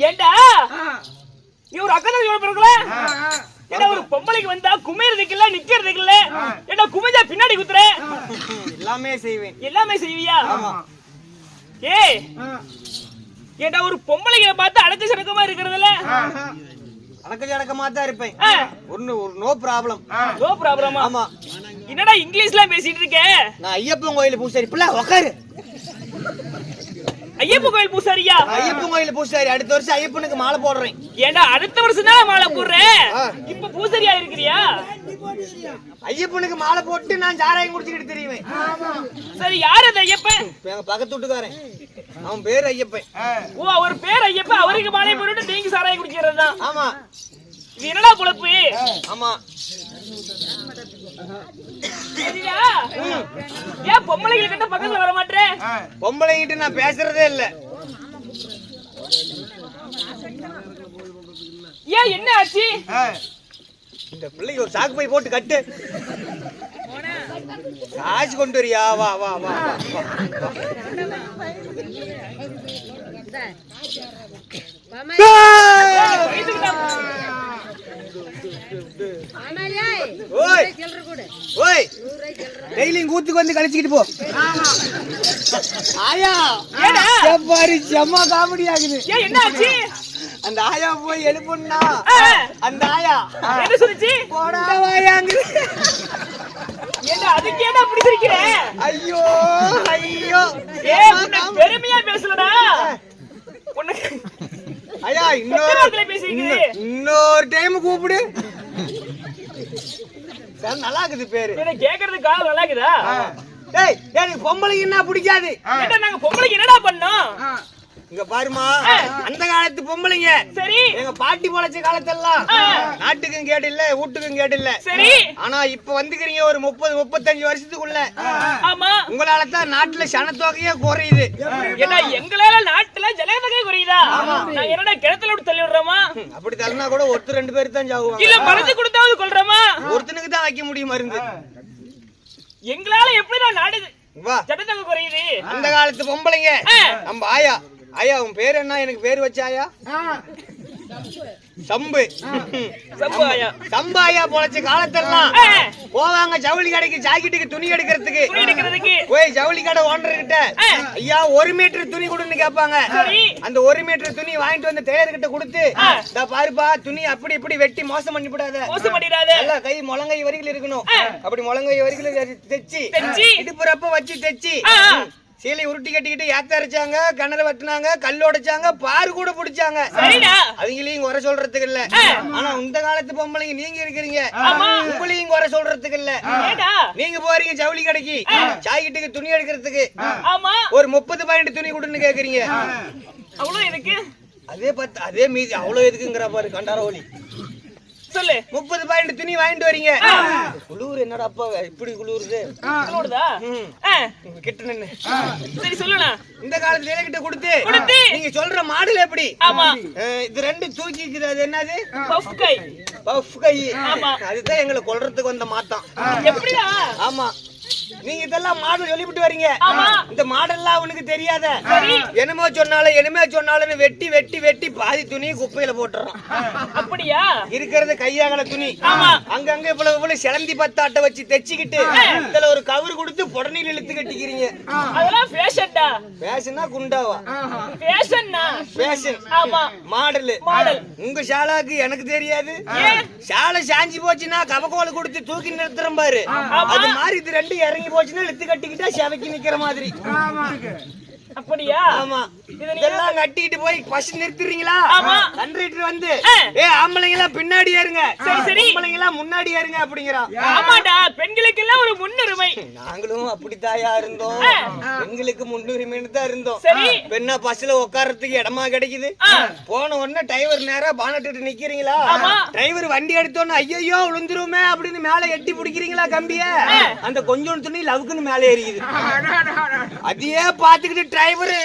ஏண்டா நீ ஒரு அக்கறை சொல்றீங்களா? ஏண்டா ஒரு பொம்பளைக்கு வந்தா குமையறதுக்கு இல்ல நிக்கிறதுக்கு இல்ல, ஏண்டா குமைஞ்சா பின்னாடி குத்துற? எல்லாமே செய்வேன். எல்லாமே செய்வியா? ஏய் ஏண்டா ஒரு பொம்பளைகளை பார்த்து அடக்க சடக்கமா இருக்கிறதுல அடக்கமா தான் இருப்பேன். No problem. நோ ப்ராப்ளமா? ஆமா. என்னடா இங்கிலீஷ்ல பேசிட்டு இருக்க? நான் ஐயப்பன் கோயில் பூசாரி. பிள்ளை உட்காரு. ஐயப்பன் கோயில் பூசாரியா? ஐயப்பன் கோயில் பூசாரி. அடுத்த வருஷம் ஐயப்பனுக்கு மாலை போடுறேன். ஏண்டா அடுத்த வருஷம் தான் மாலை போடுறேன், இப்ப பூசாரியா இருக்கிறியா? ஐயப்பனுக்கு மாலை போட்டு நான் சாராயம் குடிச்சுக்கிட்டு தெரியுவேன். சரி, யார் அந்த ஐயப்பன்? எங்க பக்கத்து வீட்டுக்காரன், அவன் பேர் ஐயப்பன். ஓ, அவர் பேர் ஐயப்பன், அவருக்கு மாலை போட்டு நீங்க சாராயம் குடிக்கிறது தான்? ஆமா. இது என்னடா பொழப்பு? ஆமா. ஏன் பொம்பளைகள் கிட்ட பக்கத்துல வர மாட்டேன்? பொம்பளைங்கிட்ட நான் பேசுறதே இல்ல. ஏன், என்ன ஆச்சு? இந்த பிள்ளைக்கு ஒரு சாக்கு பை போட்டு கட்டு. காசு கொண்டு வரியா? வா வா வா. டெய்லியும் கூத்துக்கு வந்து கழிச்சுக்கிட்டு போ. ஆயா பாரு, செம்ம காமெடி ஆகுது. என்ன ஆச்சு? அந்த ஆயா போய் எழுப்புனா அந்த ஆயா என்ன சொல்லுச்சு? போடா வாயாங்குது. ஏண்டா அதுக்கு ஏண்டா அப்படி சிரிக்கிற? ஐயோ ஐயோ, பெருமையா பேசலடா. ஐயா இன்னொரு டைம் கூப்பிடு. நல்லா இருக்குது பேரு. கேக்குறதுக்கு நல்லா இருக்குதா? டேய், எனக்கு பொம்பளைக்கு என்ன பிடிக்காது. நாங்க பொம்பளைக்கு என்னடா பண்ணோம்? இங்க பாருமா, அந்த காலத்து பொம்பளைங்க சரி எங்க பாட்டி பொழைச்ச காலத்தெல்லாம் நாட்டுக்கும் கேடு இல்ல, வீட்டுக்கும் கேடு இல்ல. சரி, ஆனா இப்ப வந்துக்கிறீங்க ஒரு 30-35 வருஷத்துக்குள்ள. ஆமா, உங்களால தான் நாட்டுல சனத்தொகையே குறையுது. ஏன்னா எங்களால நாட்டுல ஜனத்தொகை குறையுதா? நான் என்னடா கிணத்துல விட்டு தள்ளி விடுறோமா? அப்படி தள்ளினா கூட ஒருத்தர் 2 பேர் தான் சாகுவாங்க. இல்ல மருந்து கொடுத்தாவது கொள்றோமா? ஒருத்தனுக்கு தான் வைக்க முடியும் மருந்து. எங்களால எப்படி நாடு வா ஜனத்தொகை குறையுது? அந்த காலத்து பொம்பளைங்க நம்ம ஆயா. ஐயா உன் பேர் என்ன? எனக்கு பேர் வச்சாயா சம்பு. சம்பு ஆயா. சம்பு ஆயா பொழைச்ச காலத்தெல்லாம் போவாங்க ஜவுளி கடைக்கு ஜாக்கெட்டுக்கு துணி எடுக்கிறதுக்கு. போய் ஜவுளி கடை ஓனர் கிட்ட ஐயா 1 மீட்டர் துணி கொடுன்னு கேட்பாங்க. அந்த 1 மீட்டர் துணி வாங்கிட்டு வந்து டெய்லர் கிட்ட கொடுத்து, இந்த பாருப்பா துணி அப்படி இப்படி வெட்டி மோசம் பண்ணிவிடாத, எல்லாம் கை முழங்கை வரைக்கும் இருக்கணும். அப்படி முழங்கை வரைக்கும் தைச்சு இடுப்புறப்ப வச்சு தைச்சு சீலை உருட்டி கட்டிக்கிட்டு ஏத்த அரைச்சாங்க, கிணறு வெட்டினாங்க, கல் உடைச்சாங்க, பாரு கூட பிடிச்சாங்க. அவங்களையும் குறை சொல்றதுக்கு இல்ல. ஆனா இந்த காலத்து பொம்பளைங்க நீங்க இருக்கிறீங்க, உங்களையும் குறை சொல்றதுக்கு இல்ல. நீங்க போறீங்க ஜவுளி கடைக்கு ஜாக்கெட்டுக்கு துணி எடுக்கிறதுக்கு, ஒரு 30 பாயிண்ட் துணி கொடுன்னு கேக்குறீங்க. அதே மீதி அவ்வளவு எதுக்குங்கிற பாரு கண்டாரோலி. சொல்லு, 30 பாயிண்ட் துணி வாங்கிட்டு வரீங்க. குளூர் என்னடாப்பா இப்படி குளூருது? கிட்ட நின்னு சரி சொல்லுண்ணா. இந்த காலத்துல கிட்ட கொடுத்து நீங்க சொல்ற மாடல் எப்படி? இது 2 தூக்கிக்குது. அது என்னது? பஃப் கை. பஃப் கை. அதுதான் எங்களை கொல்றதுக்கு வந்த மாத்தான். எப்படியா? ஆமா, நீங்க இதெல்லாம் மாடல் சொல்லிவிட்டு வரீங்க. இந்த மாடல்லாம் அவனுக்கு தெரியாத. என்னமோ சொன்னாலும் வெட்டி வெட்டி வெட்டி பாதி துணி குப்பையில போட்டுறான். அப்படியா? இருக்கிறது கையாகல துணி. அங்கங்க இவ்வளவு சிலந்தி பத்தாட்டை வச்சு தைச்சுக்கிட்டு இதுல ஒரு கவர் கொடுத்து புடனையில இழுத்து கட்டிக்கிறீங்க. அதெல்லாம் ஃபேஷன்டா. ஃபேஷனா குண்டாவா? ஃபேஷன்னா ஃபேஷன். ஆமா, மாடல். மாடல் உங்க ஷாலாக்கு எனக்கு தெரியாது. ஷாலை சாஞ்சி போச்சுன்னா கவகோல கொடுத்து தூக்கி நிறுத்துறோம் பாரு. அது மாதிரி இது 2 இறங்கி போச்சுன்னா இழுத்து கட்டிக்கிட்டா செவைக்கு நிக்கிற மாதிரி. அப்படியா? ஆமா. இதெல்லாம் கட்டிட்டு போய் பஸ் நிறுத்துறீங்களா? கண்டக்டர் வந்து ஆம்பளைங்க எல்லாம் பின்னாடி ஏறுங்க, ஆம்பளைங்க எல்லாம் முன்னாடி ஏறுங்க அப்படிங்கிறான். ஆமாடா, பெண்களுக்கு எல்லாம் ஒரு முன்னுரிமை. நாங்களும் அப்படித்தாயா இருந்தோம். பெண்களுக்கு முன்னுரிமைன்னு தான் இருந்தோம். பெண்ணா பஸ்ல உட்கார்றதுக்கு இடமா கிடைக்குது. போன உடனே டிரைவர் நேரா பானட்டு நிக்கிறீங்களா? டிரைவர் வண்டி எடுத்தோன்னு ஐயோ விழுந்துருமே அப்படின்னு மேல எட்டி பிடிக்கிறீங்களா கம்பிய? அந்த கொஞ்சம் துணி லவுக்குன்னு மேல ஏறிக்குது. அதையே பாத்துக்கிட்டு டிரைவர்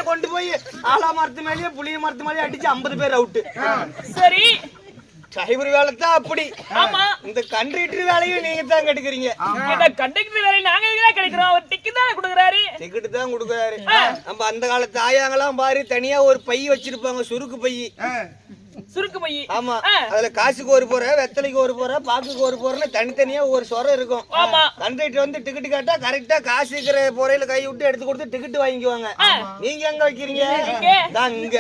கொண்டு போய் ஆலா மரத்து மேலேயே புளிய மரத்து மேலேயே அடிச்சு 50 பேர் அவுட்டு. சரி, டிரைவர் வேலை தான் அப்படி. ஆமா. இந்த கண்டக்டர் வேலையும் நீங்க தான் கெடுக்குறீங்க. இந்த கண்டக்டர் வேலையை நாங்க எதுக்கு கிடைக்கிறோம்? அவர் டிக்கெட் தான் கொடுக்குறாரு. டிக்கெட் தான் கொடுக்குறாரு. நம்ம அந்த காலத்து ஆயாங்கெல்லாம் பாரு, தனியா ஒரு பை வச்சிருப்பாங்க, சுருக்கு பை. சுருக்கு பை. ஆமா. அதுல காசுக்கு ஒரு போற, வெத்தலைக்கு ஒரு போற, பாக்குக்கு ஒரு போறன்னு தனித்தனியா ஒரு சொரம் இருக்கும். ஆமா. கண்டக்டர் வந்து டிக்கெட் கேட்டா கரெக்டா காசு இருக்கிற போறையில கை விட்டு எடுத்து கொடுத்து டிக்கெட் வாங்கிக்குவாங்க. நீங்க எங்க வைக்கிறீங்க? இங்க.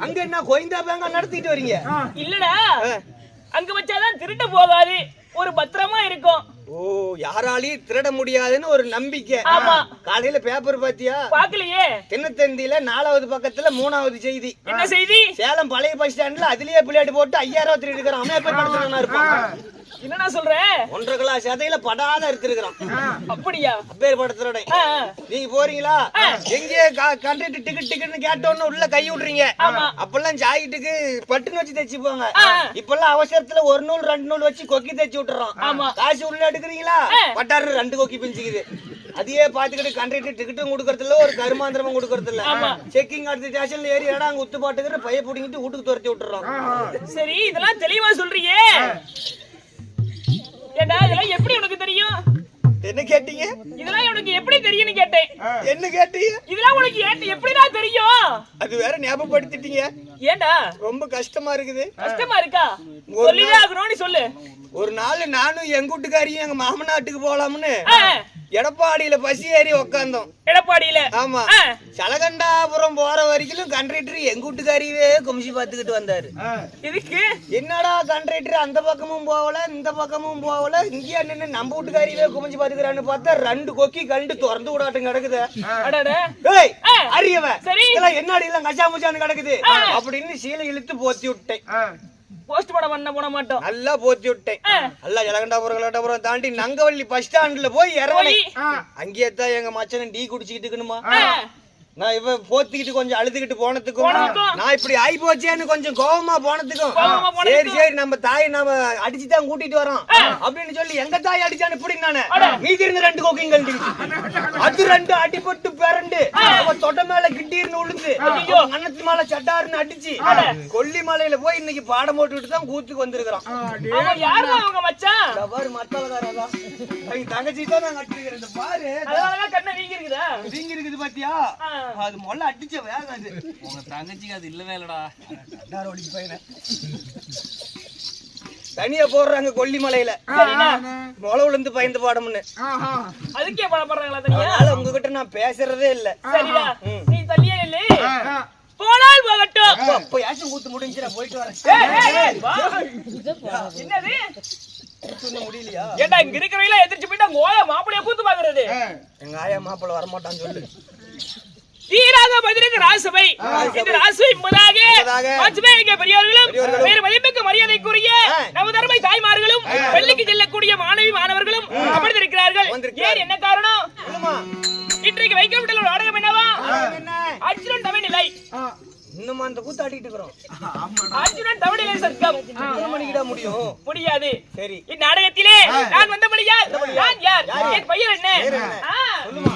அங்க என்ன கோயந்தா பேங்க நடத்திட்டு வரீங்க? இல்லடா, அங்க வச்சாதான் திருட்டு போகாது, ஒரு பத்திரமா இருக்கும். ஓ, யாராலையும் திருட முடியாதுன்னு ஒரு நம்பிக்கை. ஆமா. காலையில பேப்பர் பாத்தியா? பாக்கலையே. தினத்தந்தியில 4வது பக்கத்துல 3வது செய்தி. என்ன செய்தி? சேலம் பழைய பஸ் ஸ்டாண்ட்ல அதுலயே பிள்ளையாட்டு போட்டு 5000 திருடி இருக்கிறான். அவன் எப்ப படுத்துறானா இருப்பான்? என்னடா சொல்ற? 1.5 கிலோ சதையில படாத எடுத்துருக்கான். அப்படியா? அப்பேர் படுத்துறடை. நீங்க போறீங்களா? எங்கே கண்டக்டர் டிக்கெட்னு கேட்டோன்னு உள்ள கை விடுறீங்க. அப்பெல்லாம் ஜாக்கெட்டுக்கு பட்டுன்னு வச்சு தைச்சு போங்க. இப்பெல்லாம் அவசரத்துல 1 நூல் 2 நூல் வச்சு கொக்கி தைச்சு விட்டுறோம். காசு உள்ள எடுக்கிறீங்களா? பட்டாரு 2 கொக்கி பிஞ்சுக்குது. அதையே பாத்துக்கிட்டு கண்டக்டர் டிக்கெட்டும் கொடுக்கறது இல்ல, ஒரு கருமாந்திரமும் கொடுக்கறது இல்ல. செக்கிங் அடுத்த ஸ்டேஷன்ல ஏறி ஏடா அங்க உத்து பாட்டுக்கிற பைய புடிங்கிட்டு வீட்டுக்கு துரத்தி விட்டுறோம். சரி, இதெல்லாம் தெளிவா சொல்றியே. ஏண்டா, இதெல்லாம் எப்படி உனக்கு தெரியும்? என்ன கேட்டீங்க? இதெல்லாம் உனக்கு எப்படி தெரியும்னு கேட்டேன். என்ன கேட்டீங்க? இதெல்லாம் உனக்கு எப்படிடா தெரியும்? அது வேற ஞாபகப்படுத்திட்டீங்க. ஏண்டா ரொம்ப கஷ்டமா இருக்குது? கஷ்டமா இருக்கா? சொல்லிடா, ஆகணும்னு சொல்லு. ஒரு நாள் நானும் எங்க வீட்டுக்காரியும் எங்க மாமனாட்டுக்கு போலாம்னு எடப்பாடியில பசி ஏறி உக்காந்தோம். எடப்பாடியில? ஆமா. சலகண்டாபுரம் போற வரைக்கும் கண்டக்டர் எங்க வீட்டுக்காரியவே குமிச்சு பாத்துக்கிட்டு வந்தாரு. இதுக்கு என்னடா கண்டக்டர் அந்த பக்கமும் போகல இந்த பக்கமும் போகல, இங்கே நின்னு நம்ம வீட்டுக்காரியவே குமிச்சு பாத்துக்கிறான்னு பார்த்தா 2 கொக்கி கண்டு திறந்து விடாட்டும் கிடக்குது. அறியவ என்னடி எல்லாம் கச்சா முச்சான்னு கிடக்குது அப்படின்னு சீலை இழுத்து போத்தி விட்டேன். போஸ்ட்மார்ட்டம் பண்ண போன மாட்டோம். நல்லா போத்தி விட்டேன். நல்லா ஜலகண்டாபுரம் தாண்டி நங்கவள்ளி பஸ் ஸ்டாண்ட்ல போய் இறங்கி அங்கேயே தான் எங்க மச்சன் டீ குடிச்சுக்கிட்டு இருக்கணுமா. நான் இவ போத்திக்கிட்டு கொஞ்சம் அழுதுகிட்டு போனதுக்கும் நான் இப்படி ஆகி போச்சேன்னு கொஞ்சம் கோபமா போனதுக்கும் சரி நம்ம தாய் நாம அடிச்சுதான் கூட்டிட்டு வரோம் அப்படின்னு சொல்லி எங்க தாய் அடிச்சான்னு இப்படி நானு மீதி இருந்து 2 கொக்கையும் கழட்டிக்கிச்சு. அது 2 அடிபட்டு பிறண்டு தொட்ட மேல கிட்டீர்னு விழுந்து அன்னத்து மேல சட்டாருன்னு அடிச்சு கொல்லி மலையில போய் இன்னைக்கு பாடம் போட்டுக்கிட்டு தான் கூத்துக்கு வந்திருக்கிறோம். தங்கச்சி தான் நான் கட்டிருக்கிறேன். பாரு கண்ணை வீங்கி இருக்குதா? வீங்கி இருக்குது பாத்தியா? அது மொல்ல அடிச்ச வேகம் அது. உங்க தங்கச்சிக்கு அது இல்லவே இல்லடா. தனியா போடுறாங்க கொல்லிமலையில மொளை விழுந்து பயந்து பாடம்னு. அதுக்கே படப்படுறாங்களா தனியா? உங்ககிட்ட நான் பேசுறதே இல்ல. சரிடா, நீ தள்ளியே இல்ல. போனால் போகட்டும். அப்ப யாச்சும் கூத்து முடிஞ்சு நான் போயிட்டு வரேன். என்னது முடியலையா? ஏண்டா இங்க இருக்கிறவங்கள எதிர்த்து போயிட்டு அங்க ஓய மாப்பிளைய கூத்து பாக்குறது? எங்க ஆயா மாப்பிள வரமாட்டான்னு சொல்லு. தீராக பதிலுக்கு ராசபை. இந்த ராசபை முன்பதாக பச்சுமைக்க பெரியவர்களும் வேறு மதிப்புக்கு மரியாதைக்குரிய நவதர்மை தாய்மார்களும் பள்ளிக்கு செல்லக்கூடிய மாணவி மாணவர்களும் அமர்ந்திருக்கிறார்கள். ஏன் என்ன காரணம்? இன்றைக்கு வைக்கப்பட்டுள்ள நாடகம் என்னவா? அர்ஜுனன் தவநிலை. இன்னும் அந்த கூத்து ஆடிட்டு இருக்கிறோம். அர்ஜுனன் தவநிலை சர்க்கம். மணிக்கிட முடியும்? முடியாது. சரி, இந்நாடகத்திலே நான் வந்தபடியால் நான் யார், என் பெயர் என்ன? சொல்லுமா.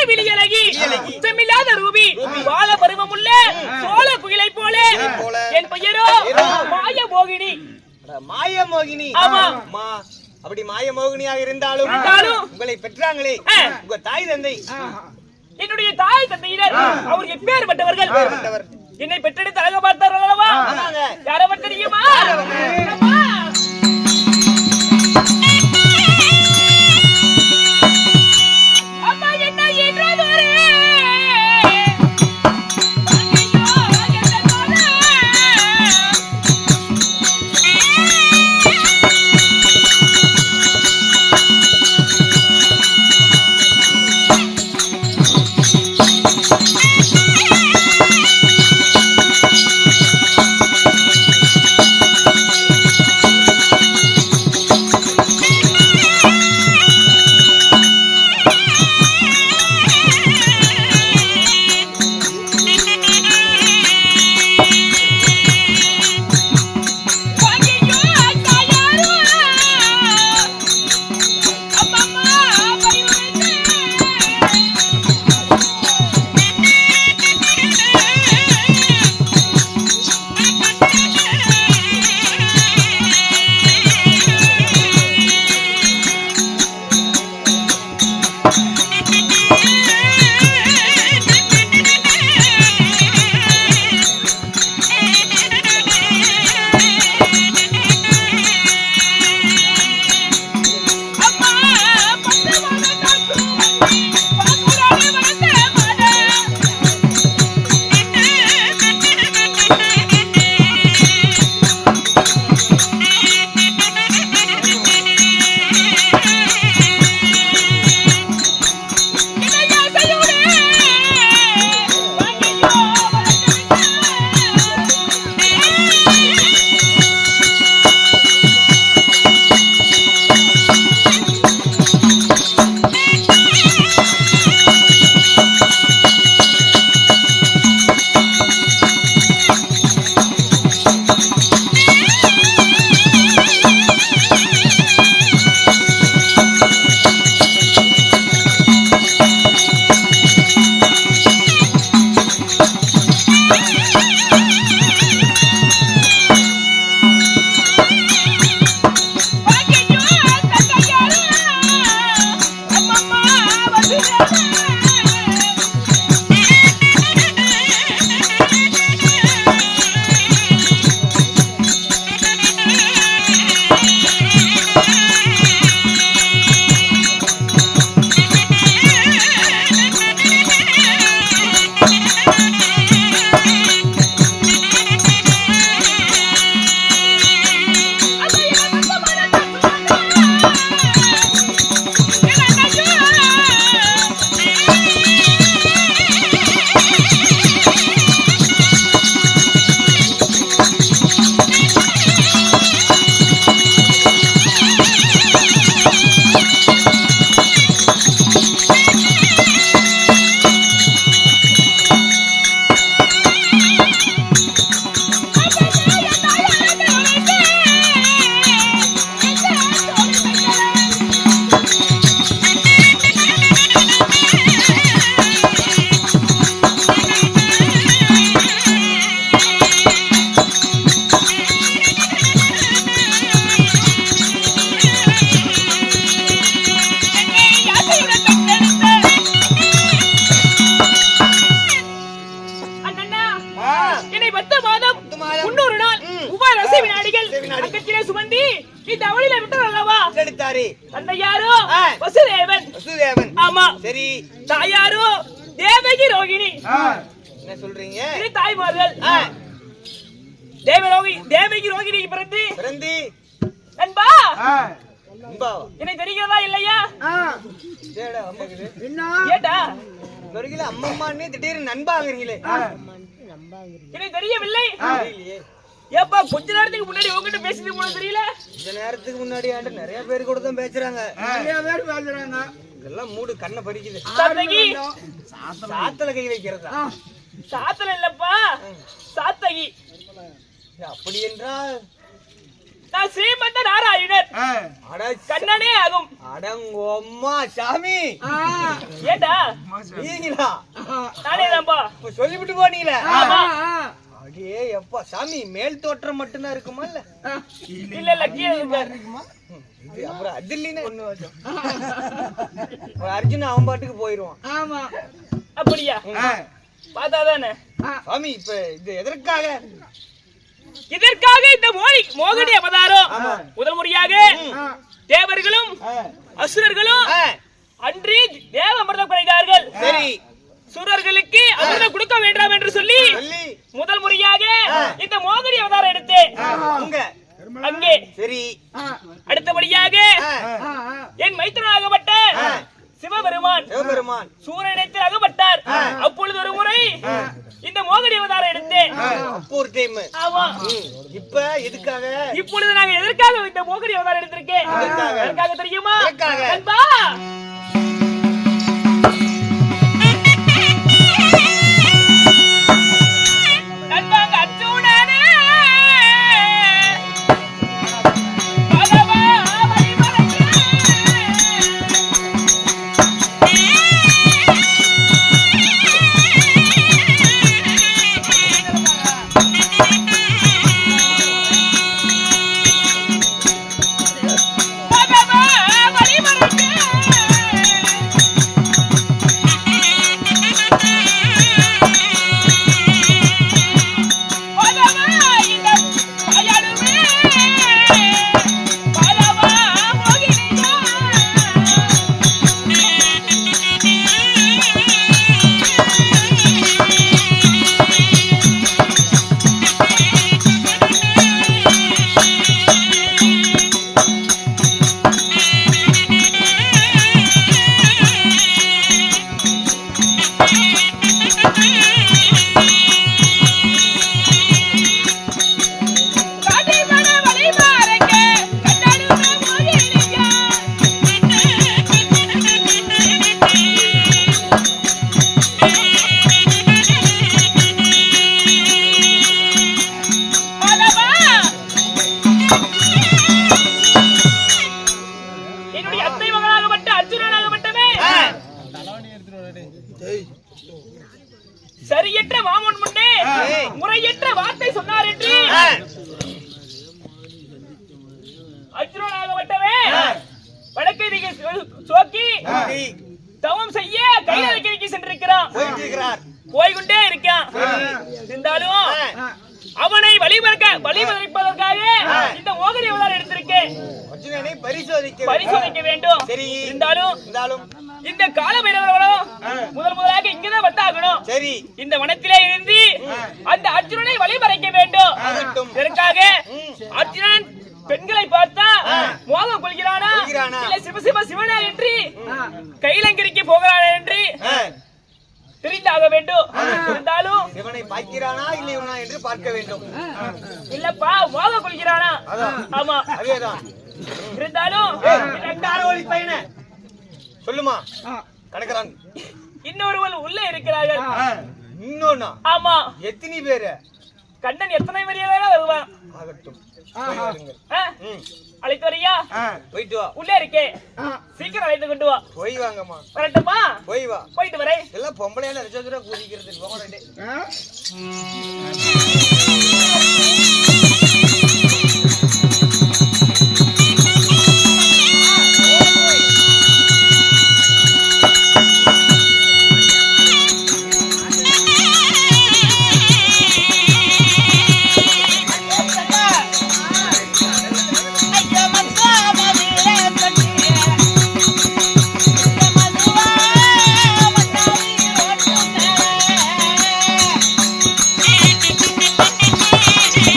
விழியழகி செம்மில்லாத ரூபி வாழ பருவமுள்ள சோழ குயிலை போல என் பெயரோ மாய மோகினி. மாய மோகினி. ஆமா. அப்படி மாய மோகினியாக இருந்தாலும் உங்களை பெற்றாங்களே உங்க தாய் தந்தை. என்னுடைய தாய் தந்தையினர் அவர் எப்பேற்பட்டவர்கள்? என்னை பெற்றெடுத்து அழக பார்த்தார்கள் அல்லவா? யாரை தெரியுமா? வசுதேவன். ஆமா. சரி. தாயாரோ தேவகி ரோகிணி. என்ன சொல்றீங்க? இது தாய்மார்கள். தேவகி ரோகிணி பிறந்து நண்பா என்னை தெரிகிறதா இல்லையா? ஏட்டா அம்மம்மான்னு திடீர்னு நண்பாங்கிறீங்களே, என்னை தெரியவில்லை. ஏப்பா கொஞ்ச நேரத்துக்கு முன்னாடி உங்ககிட்ட பேசிட்டு போன தெரியல. கொஞ்ச நேரத்துக்கு முன்னாடி நிறைய பேர் கூட தான் பேசுறாங்க. இதெல்லாம் மூடு கண்ணை பறிக்குது. சாத்தல கை வைக்கிறதா? சாத்தல இல்லப்பா, சாத்தகி. அப்படி என்றால் நான் ஸ்ரீமந்த நாராயணர் அட கண்ணனே ஆகும். அடங்கம்மா சாமி ஏண்டா நீங்களா நானே தான்பா. சொல்லிவிட்டு போனீங்களே. ஆமா. அடே எப்பா சாமி மேல் தோற்றம் மட்டும்தான் இருக்குமா இல்ல? இல்ல இல்ல கீழே இருக்குமா? இது அப்புறம் அதில்லினா ஒண்ணு வச்சோம். அர்ஜுன் அவன் பாட்டுக்கு போயிடுவான். ஆமா. அப்படியா? பார்த்தாதானே சாமி இப்ப இது எதற்காக? இதற்காக இந்த மோகினி அவதாரம் முதல் முறையாக தேவர்களும் அசுரர்களும் அன்றி தேவ அமிர்தம் குறைந்தார்கள். சரி. சூரர்களுக்கு அமிர்தம் கொடுக்க வேண்டாம் என்று சொல்லி முதல் முறையாக இந்த மோகினி அவதாரம் எடுத்தேன். அங்கே சரி. அடுத்தபடியாக என் மைத்துனாகப்பட்ட சிவபெருமான் சூரியனிடத்தில் அகப்பட்டார். அப்பொழுது ஒரு முறை இந்த மோகினி அவதாரம் எடுத்தேன். ஆமா. இப்ப எதுக்காக? இப்பொழுது நாங்க எதற்காக இந்த மோகினி அவதாரம் எடுத்திருக்கேன்? எதற்காக தெரியுமா? அன்பா சரியற்ற மாமன் முன்னே முறையற்ற வார்த்தை சொன்னார் என்று அர்ஜுனனாகப்பட்டவே வடக்கை திசை சோக்கி தவம் செய்ய கைலாயத்திற்கு சென்றிருக்கிறான். போய்கொண்டே இருக்கான். இருந்தாலும் அவனை வழிமறிப்பதற்காக இந்த மோகினி அவதாரம் எடுத்திருக்கேன். பரிசோதிக்க வேண்டும். இருந்தாலும் இந்த கால பைரவர்களும் முதலாக இங்கதான் வந்தாகணும். சரி. இந்த வனத்திலே இருந்து அந்த அர்ஜுனனை வழிமறைக்க வேண்டும். இதற்காக அர்ஜுனன் பெண்களை பார்த்தா மோகம் கொள்கிறானா இல்ல சிவசிவ சிவனா என்று கைலங்கிரிக்கு போகிறானா என்று தெரிந்தாக வேண்டும். இருந்தாலும் சிவனை பார்க்கிறானா இல்லையா என்று பார்க்க வேண்டும். இல்லப்பா மோகம் கொள்கிறானா? ஆமா அதேதான். இருந்தாலும் பையனை சொல்லுமா கணக்கிறாங்க. இன்னொருவன் உள்ளே இருக்கிறார்கள். இன்னொன்னா? ஆமா. எத்தனை பேரு? கண்ணன் எத்தனை பெரிய வேலை வருவான். ஆகட்டும். அழைத்து வரியா? போயிட்டு வா. உள்ளே இருக்கே. சீக்கிரம் அழைத்து கொண்டு வா. போய் வாங்கம்மா. வரட்டுமா? போய் வா. போயிட்டு வரேன். எல்லாம் பொம்பளையான ரிசர்வ் கூதிக்கிறது போகணும். Thank you.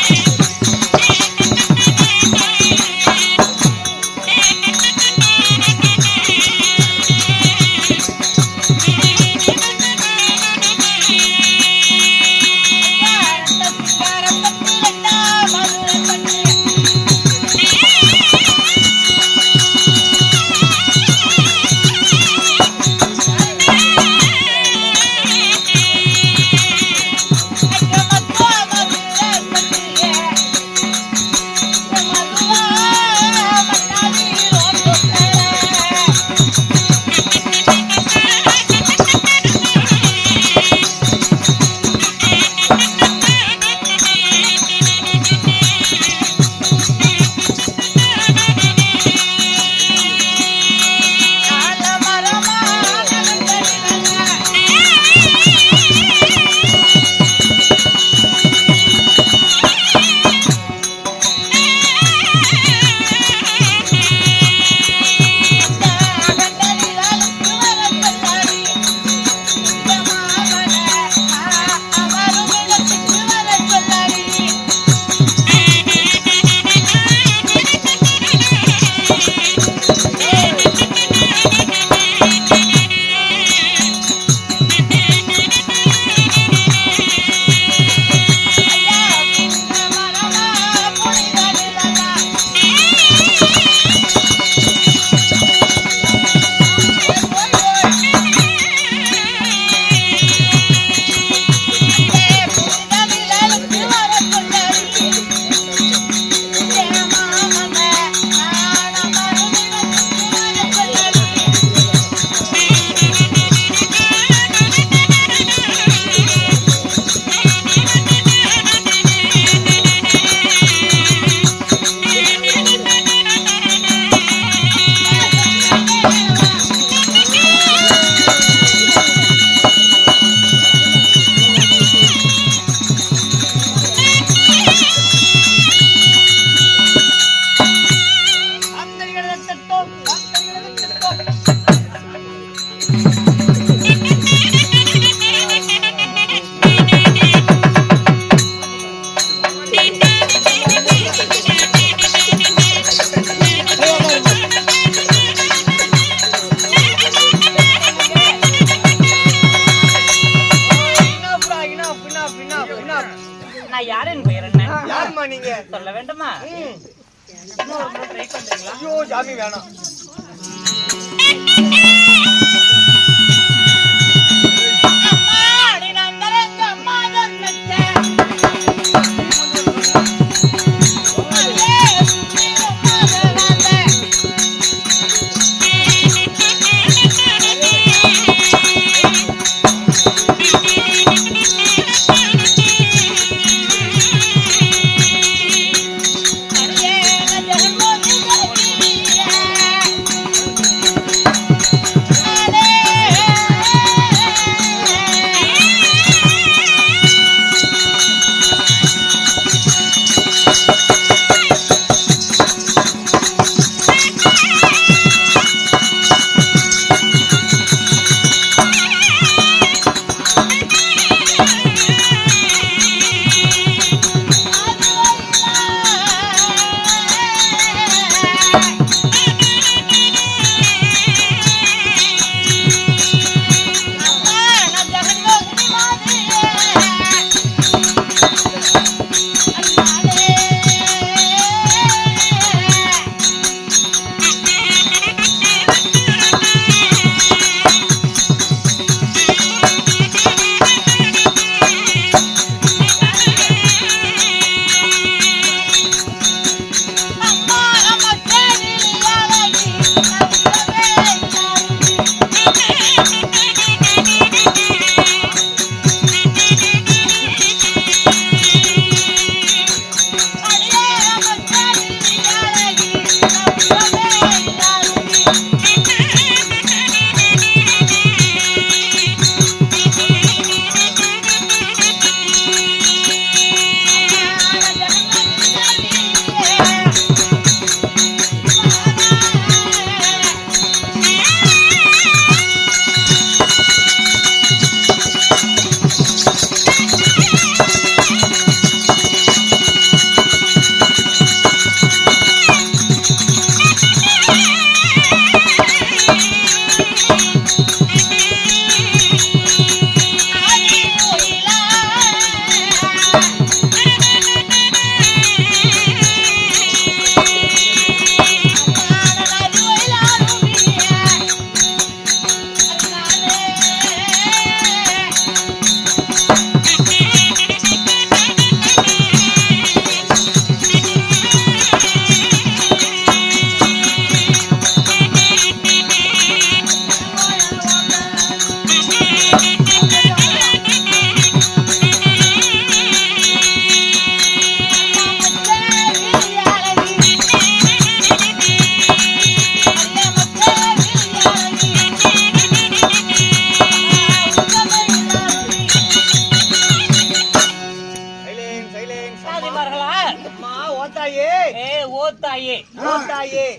சொல்லுங்கம்மா நீங்க. சொல்ல வேண்டுமா? ட்ரை பண்றீங்களா? ஐயோ சாமி வேணாம்.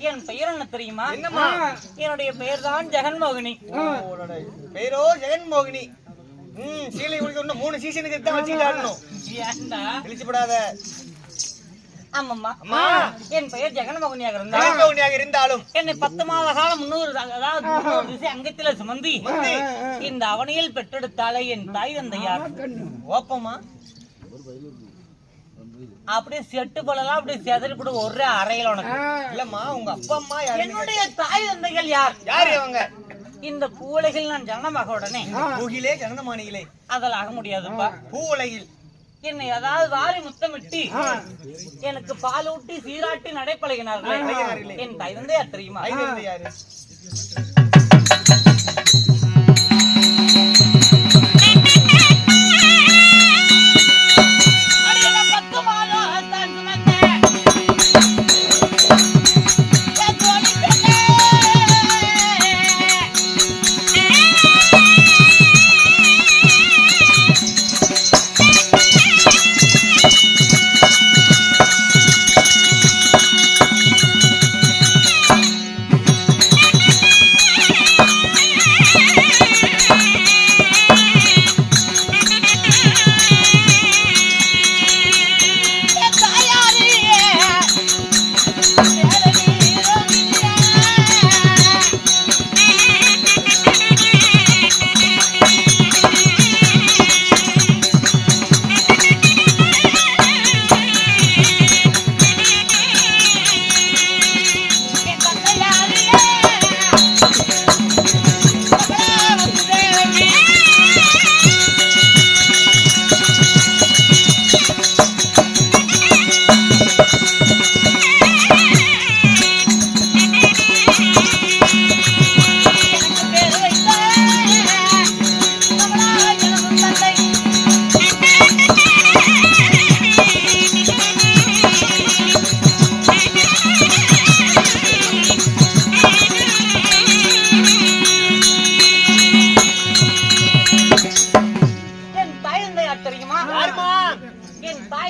என் பெயர் என்ன தெரியுமா? என்னுடைய பெயர் தான் ஜெகன்மோகினி. பெயரோ ஜெகன்மோகினி. சீலை உனக்கு இன்னும் 3 சீசனுக்கு தான் வச்சுட்டு ஆடணும். ஏன்டா இழிச்சுப்படாத. ஆமாம்மா, என் பெயர் ஜெகன்மோகினியாக இருந்தாலும் என்னை 10 மாத காலம் 300 திசை அங்கத்தில சுமந்தி இந்த அவனியில் பெற்றெடுத்தாலே என் தாய் தந்தையார் ஓப்பமா அப்படியே செட்டு போலலாம் அப்படியே செதறி கூட ஒரே அறையில உனக்கு இல்லம்மா. உங்க அப்பா அம்மா யாரு? என்னுடைய தாய் தந்தைகள் யார்? அவங்க? இந்த பூவுலகில் நான் ஜனனமாக உடனே பூகிலே ஜனனமானிகளே அதில் ஆக முடியாதுப்பா. பூவுலகில் என்னை அதாவது வாரி முத்தமிட்டு எனக்கு பாலூட்டி சீராட்டி நடைப்பழகினார்கள். என் தாய் தந்தையார் தெரியுமா? யாரு?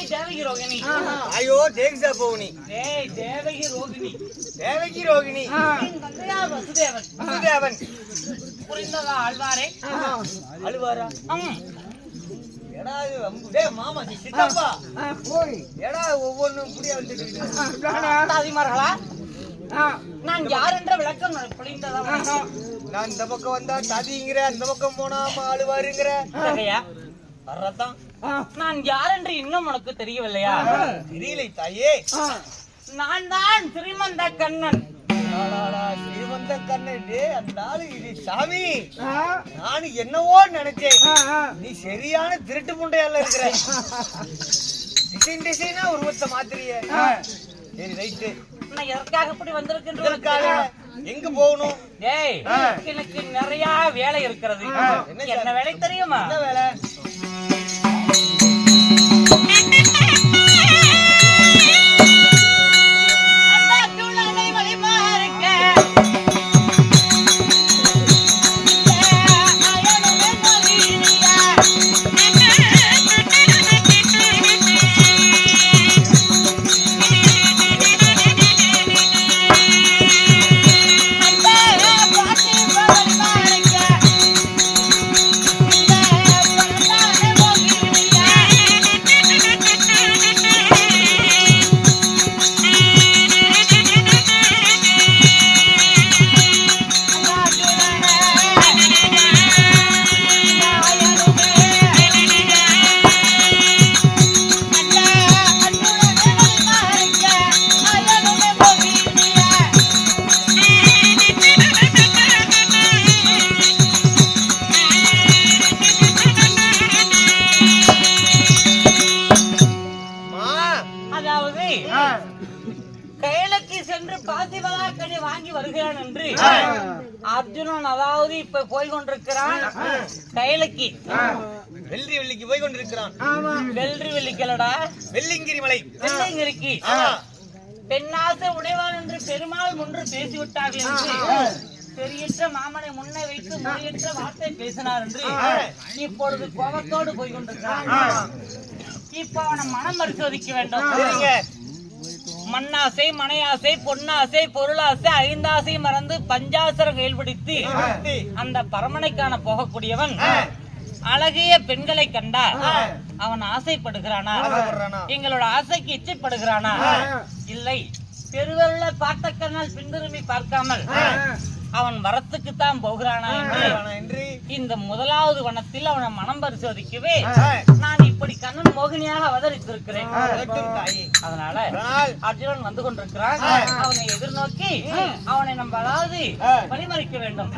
ஏய் தேவகி ரோகிணி. ஐயோ தேக்ஸா போகுனி. ஏய் தேவகி ரோகிணி. தேவகி ரோகிணி. என் தந்தையார் வசுதேவன். வசுதேவன். புரிந்ததா ஆழ்வாரே? அழுவாரா? ம். எடா இது டேய் மாமா நீ சித்தப்பா. எடா ஒவ்வொன்னும் புரிய வந்துட்டு. தாதிமார்களா? நான் யார் என்ற விளக்கம் புரிந்ததா? நான் இந்த பக்கம் வந்தா ததிங்கிற, அந்த பக்கம் போனா அழுவாருங்கிற. தகையா, வர்றதான். நான் யார் என்று இன்னும் உனக்கு தெரியவில்லையா? தெரியலை தாயே. நான் தான் ஸ்ரீமந்த கண்ணன். ஸ்ரீமந்த கண்ணன். அந்த ஆளு இது சாமி. நானு என்னவோ நினைச்சேன். நீ சரியான திருட்டு முண்டையால இருக்கிற. டிசைன் டிசைனா உருவத்தை மாத்திரிய. சரி ரைட்டு. நான் எதற்காக இப்படி வந்திருக்கின்ற? எங்க போகணும்? ஏய், எனக்கு நிறைய வேலை இருக்கிறது. என்ன வேலை தெரியுமா? என்ன வேலை? கைலக்கு சென்று பாசிபலாக்கனை வாங்கி வருகிறான் என்று அர்ஜுனன் அதாவது இப்ப போய் கொண்டிருக்கிறான். கைலக்கு வெள்ளி வெள்ளிக்கு போய் கொண்டிருக்கிறான். வெள்ளி வெள்ளிக்கலடா, வெள்ளிங்கிரி மலை. வெள்ளிங்கிரிக்கு பெண்ணாசை உடைவான் என்று பெருமாள் முன்று பேசிவிட்டார்கள் என்று பெரியற்ற மாமனை முன்னே வைத்து மொழியற்ற வார்த்தை பேசினார் என்று இப்பொழுது கோபத்தோடு போய் கொண்டிருக்கிறான். இப்ப அவனை மனம் பரிசோதிக்க வேண்டும். மண்ணாசை, மனையாசை, பொன்னாசை, பொருளாசை, ஐந்தாசை மறந்து பஞ்சாசரம் செயல்படுத்தி அந்த பரமனைக்கான போகக்கூடியவன் அழகிய பெண்களை கண்டா அவன் ஆசைப்படுகிறானா? எங்களோட ஆசைக்கு இச்சைப்படுகிறானா? இல்லை, பெருவருள பார்த்த கண்ணால் பின்திரும்பி பார்க்காமல் அவன் வரத்துக்குத்தான் போகிறானா என்று இந்த முதலாவது வனத்தில் அவனை மனம் பரிசோதிக்கவே நான் இப்படி கண்ணன் மோகினியாக அவதரித்திருக்கிறேன். அதனால அர்ஜுனன் வந்து கொண்டிருக்கிறான். அவனை எதிர்நோக்கி அவனை நம்ம அதாவது வழிமறிக்க வேண்டும்.